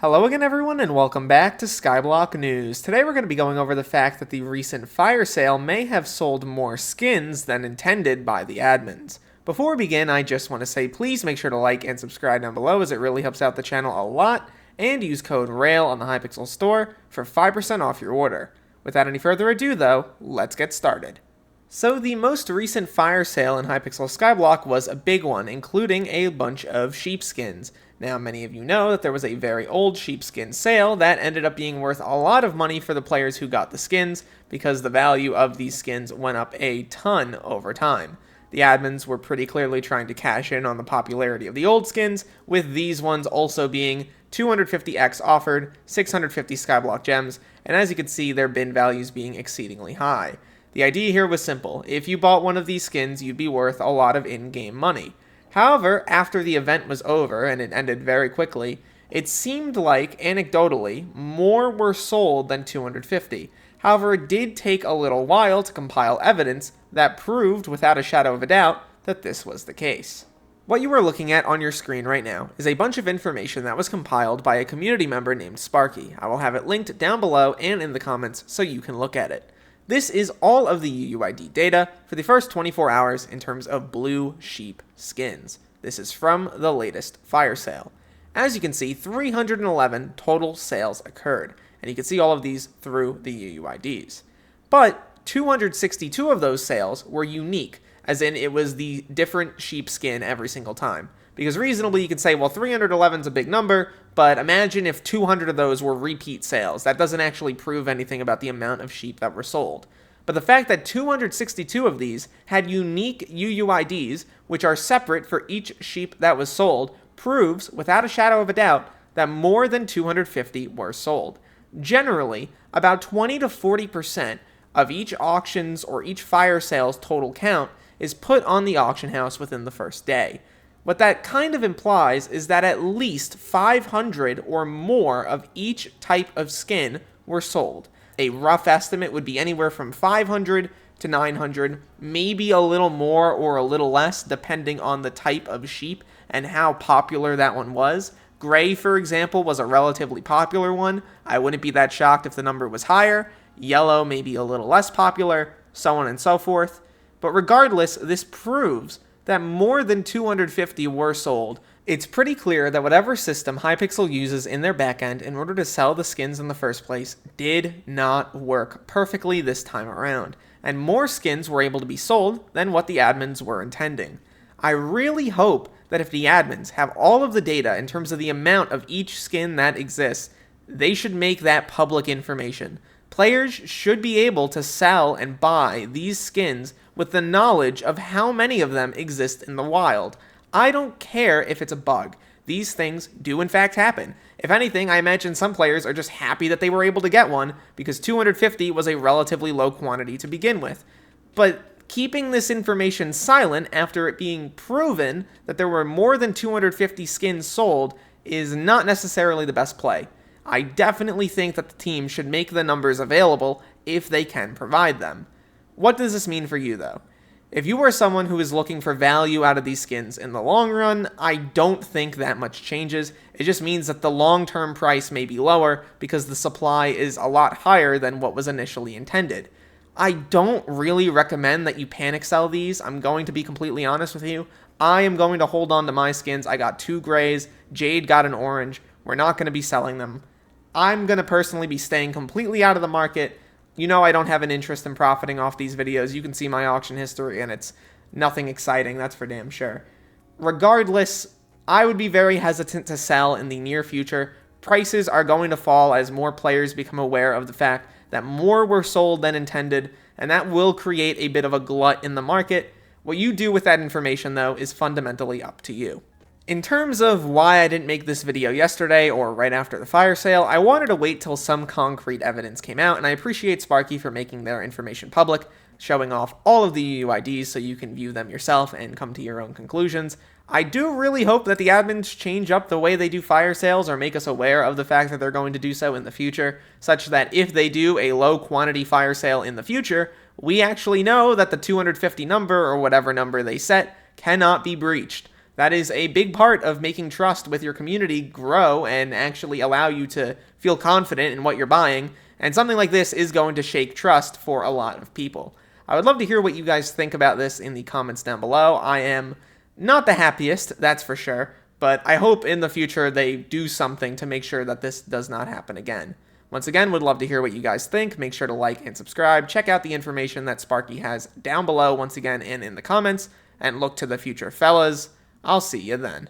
Hello again everyone and welcome back to Skyblock News. Today we're going to be going over the fact that the recent fire sale may have sold more skins than intended by the admins. Before we begin, I just want to say please make sure to like and subscribe down below as it really helps out the channel a lot, and use code RAIL on the Hypixel store for 5% off your order. Without any further ado though, let's get started. So the most recent fire sale in Hypixel Skyblock was a big one, including a bunch of sheepskins. Now, many of you know that there was a very old sheepskin sale that ended up being worth a lot of money for the players who got the skins, because the value of these skins went up a ton over time. The admins were pretty clearly trying to cash in on the popularity of the old skins, with these ones also being 250x offered, 650 Skyblock gems, and as you can see, their bin values being exceedingly high. The idea here was simple: if you bought one of these skins, you'd be worth a lot of in-game money. However, after the event was over, and it ended very quickly, it seemed like, anecdotally, more were sold than 250. However, it did take a little while to compile evidence that proved, without a shadow of a doubt, that this was the case. What you are looking at on your screen right now is a bunch of information that was compiled by a community member named Sparky. I will have it linked down below and in the comments so you can look at it. This is all of the UUID data for the first 24 hours in terms of blue sheep skins. This is from the latest fire sale. As you can see, 311 total sales occurred, and you can see all of these through the UUIDs. But 262 of those sales were unique, as in it was the different sheep skin every single time. Because reasonably you could say, well, 311 is a big number, but imagine if 200 of those were repeat sales. That doesn't actually prove anything about the amount of sheep that were sold. But the fact that 262 of these had unique UUIDs, which are separate for each sheep that was sold, proves, without a shadow of a doubt, that more than 250 were sold. Generally, about 20 to 40% of each auction's or each fire sale's total count is put on the auction house within the first day. What that kind of implies is that at least 500 or more of each type of skin were sold. A rough estimate would be anywhere from 500 to 900, maybe a little more or a little less, depending on the type of sheep and how popular that one was. Gray, for example, was a relatively popular one. I wouldn't be that shocked if the number was higher. Yellow, maybe a little less popular, so on and so forth. But regardless, this proves that more than 250 were sold. It's pretty clear that whatever system Hypixel uses in their backend in order to sell the skins in the first place did not work perfectly this time around, and more skins were able to be sold than what the admins were intending. I really hope that if the admins have all of the data in terms of the amount of each skin that exists, they should make that public information. Players should be able to sell and buy these skins with the knowledge of how many of them exist in the wild. I don't care if it's a bug. These things do in fact happen. If anything, I imagine some players are just happy that they were able to get one, because 250 was a relatively low quantity to begin with. But keeping this information silent after it being proven that there were more than 250 skins sold is not necessarily the best play. I definitely think that the team should make the numbers available if they can provide them. What does this mean for you, though? If you are someone who is looking for value out of these skins in the long run, I don't think that much changes. It just means that the long-term price may be lower because the supply is a lot higher than what was initially intended. I don't really recommend that you panic sell these. I'm going to be completely honest with you. I am going to hold on to my skins. I got 2 grays. Jade got an orange. We're not going to be selling them. I'm going to personally be staying completely out of the market. You know I don't have an interest in profiting off these videos. You can see my auction history and it's nothing exciting, that's for damn sure. Regardless, I would be very hesitant to sell in the near future. Prices are going to fall as more players become aware of the fact that more were sold than intended, and that will create a bit of a glut in the market. What you do with that information, though, is fundamentally up to you. In terms of why I didn't make this video yesterday or right after the fire sale, I wanted to wait till some concrete evidence came out, and I appreciate Sparky for making their information public, showing off all of the UUIDs so you can view them yourself and come to your own conclusions. I do really hope that the admins change up the way they do fire sales or make us aware of the fact that they're going to do so in the future, such that if they do a low quantity fire sale in the future, we actually know that the 250 number or whatever number they set cannot be breached. That is a big part of making trust with your community grow and actually allow you to feel confident in what you're buying, and something like this is going to shake trust for a lot of people. I would love to hear what you guys think about this in the comments down below. I am not the happiest, that's for sure, but I hope in the future they do something to make sure that this does not happen again. Once again, would love to hear what you guys think. Make sure to like and subscribe. Check out the information that Sparky has down below once again and in the comments, and look to the future, fellas. I'll see you then.